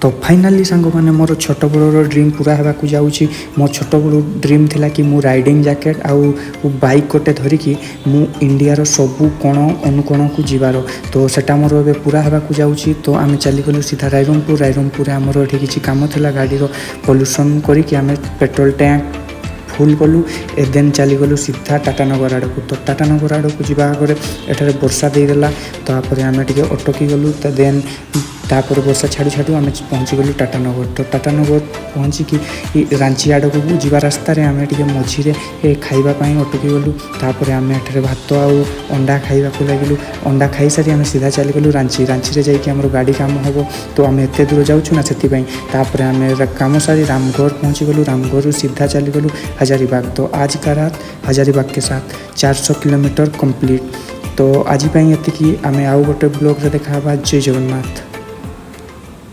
तो फाइनाली सांग मैंने मोर छोट बड़र ड्रीम पूरा होगा जाऊँगी। मो छोट बड़ ड्रीम थिला कि मु राइडिंग जैकेट आउ बाइक गोटे धरिकी मु इंडियार सबू कोण अनुकोण को जीवार तो सेटा मोर ए पूरा होगा जाऊँगी। तो आम चलीगलु सीधा रायरमपुर आमर ये किसी कम था गाड़ी पल्यूसन करके आम पेट्रोल टैंक फुल कलु देन चलीगलु सीधा टाटानगर आड़ को। तो टाटानगर आड़ को जावा आगे एठार वर्षा देदेला तो आम टे अटकी गलु तो देन तापर वर्षा छाड़ू छाड़ू आम पहुँची गलु टाटानगर। तो टाटानगर पहुँचिकी रांची आड़ को जी रास्तार आम टे मझीरे खावाई अटकी गलु तापर आम एठार भात आउ अंडा खाइबा लगिलु। अंडा खाई सारी आम सीधा चलीगलु रांची जाइए आम गाड़ी काम हम तो आम एत दूर जाऊँ ना से आम कम सारी रामगढ़ पहुँची गलु। रामगढ़ सीधा चलीगलु हजारीबाग। तो आज का रात हजारीबाग के साथ 400 किलोमीटर कंप्लीट। तो आज ये आम आउ गोटे ब्लॉग देखा। जय जगन्नाथ।